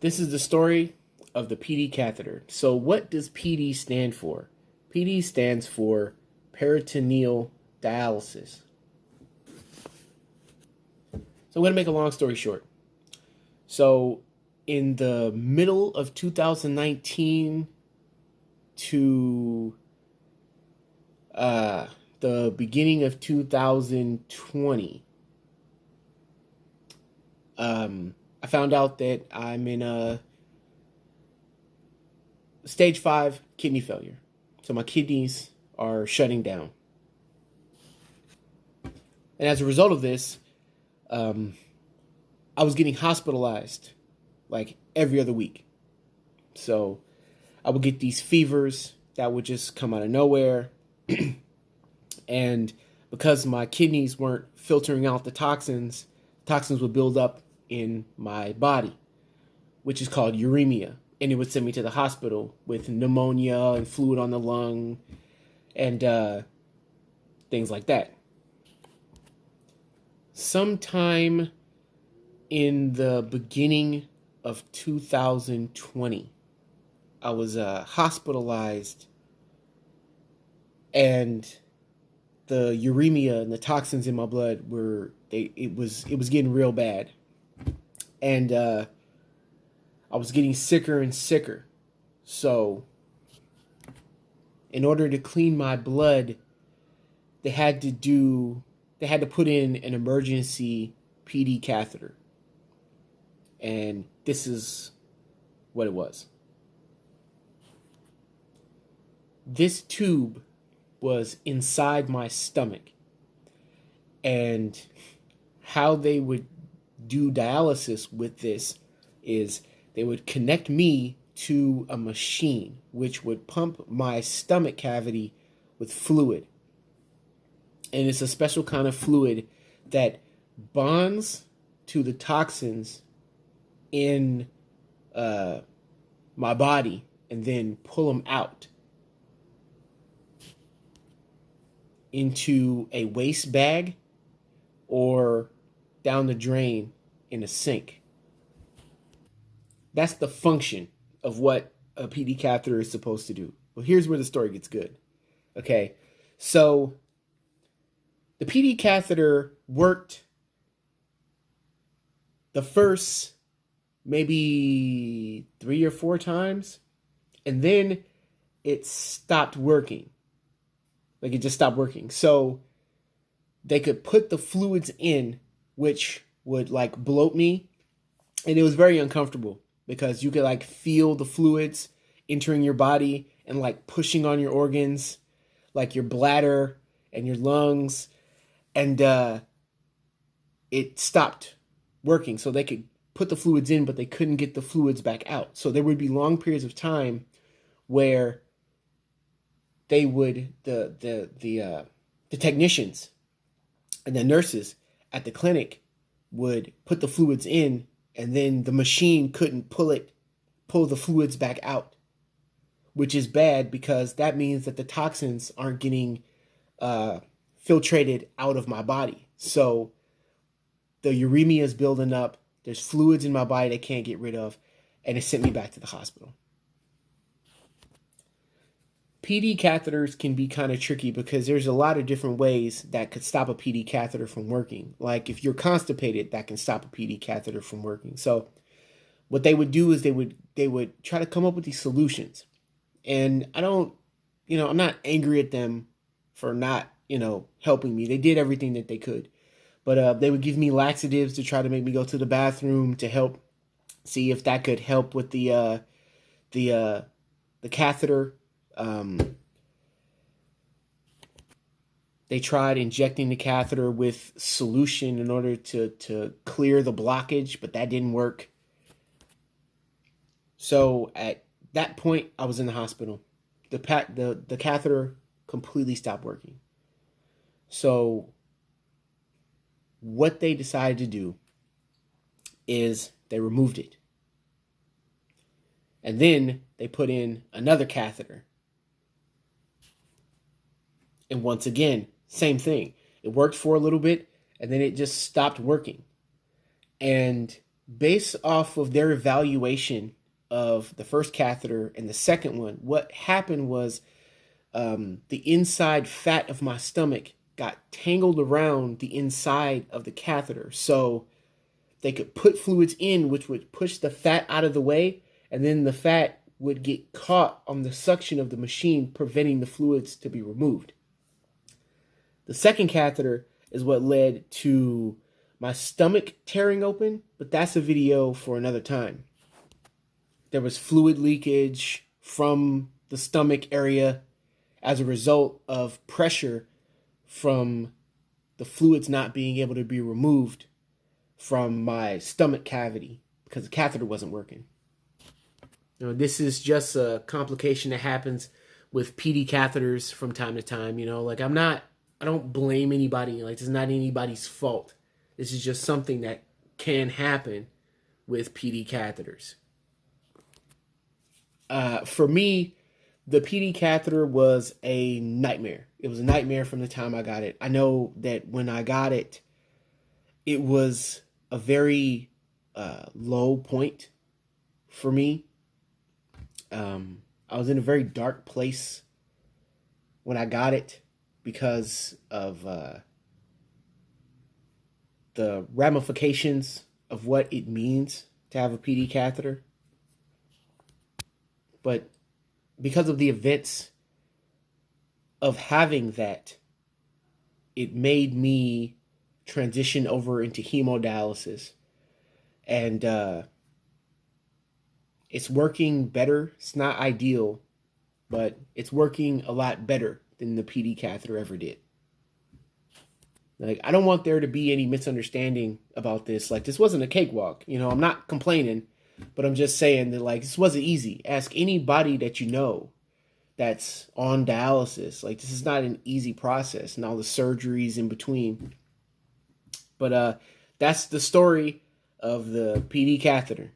This is the story of the PD catheter. So what does PD stand for? PD stands for peritoneal dialysis. So I'm going to make a long story short. So in the middle of 2019 to the beginning of 2020, I found out that I'm in a stage 5 kidney failure. So my kidneys are shutting down. And as a result of this, I was getting hospitalized like every other week. So I would get these fevers that would just come out of nowhere. And because my kidneys weren't filtering out the toxins would build up in my body, which is called uremia. And it would send me to the hospital with pneumonia and fluid on the lung and things like that. Sometime in the beginning of 2020, I was hospitalized, and the uremia and the toxins in my blood it was getting real bad, and I was getting sicker and sicker. So in order to clean my blood, they had to put in an emergency PD catheter. And this is what it was. This tube was inside my stomach. And how they would do dialysis with this is they would connect me to a machine which would pump my stomach cavity with fluid. And it's a special kind of fluid that bonds to the toxins in my body and then pull them out into a waste bag or down the drain in a sink. That's the function of what a PD catheter is supposed to do. Well, here's where the story gets good. Okay, so the PD catheter worked the first maybe 3 or 4 times, and then it stopped working. Like, it just stopped working. So they could put the fluids in, which would like bloat me, and it was very uncomfortable because you could like feel the fluids entering your body and like pushing on your organs, like your bladder and your lungs, and it stopped working. So they could put the fluids in, but they couldn't get the fluids back out. So there would be long periods of time where they would the technicians and the nurses at the clinic would put the fluids in, and then the machine couldn't pull the fluids back out, which is bad because that means that the toxins aren't getting filtrated out of my body. So the uremia is building up. There's fluids in my body they can't get rid of, and it sent me back to the hospital. PD catheters can be kind of tricky because there's a lot of different ways that could stop a PD catheter from working. Like if you're constipated, that can stop a PD catheter from working. So what they would do is they would try to come up with these solutions. And I'm not angry at them for not, helping me. They did everything that they could. But they would give me laxatives to try to make me go to the bathroom to help see if that could help with the catheter. They tried injecting the catheter with solution in order to clear the blockage, but that didn't work. So at that point, I was in the hospital. The catheter completely stopped working. So what they decided to do is they removed it. And then they put in another catheter. And once again, same thing. It worked for a little bit, and then it just stopped working. And based off of their evaluation of the first catheter and the second one, what happened was the inside fat of my stomach got tangled around the inside of the catheter. So they could put fluids in, which would push the fat out of the way, and then the fat would get caught on the suction of the machine, preventing the fluids to be removed. The second catheter is what led to my stomach tearing open, but that's a video for another time. There was fluid leakage from the stomach area as a result of pressure from the fluids not being able to be removed from my stomach cavity because the catheter wasn't working. You know, this is just a complication that happens with PD catheters from time to time. You know, like I don't blame anybody. Like, it's not anybody's fault. This is just something that can happen with PD catheters. For me, the PD catheter was a nightmare. It was a nightmare from the time I got it. I know that when I got it, it was a very low point for me. I was in a very dark place when I got it because of the ramifications of what it means to have a PD catheter. But because of the events of having that, it made me transition over into hemodialysis. And it's working better. It's not ideal, but it's working a lot better than the PD catheter ever did. Like, I don't want there to be any misunderstanding about this. Like, this wasn't a cakewalk. You know, I'm not complaining, but I'm just saying that, like, this wasn't easy. Ask anybody that you know that's on dialysis. Like, this is not an easy process, and all the surgeries in between. But that's the story of the PD catheter.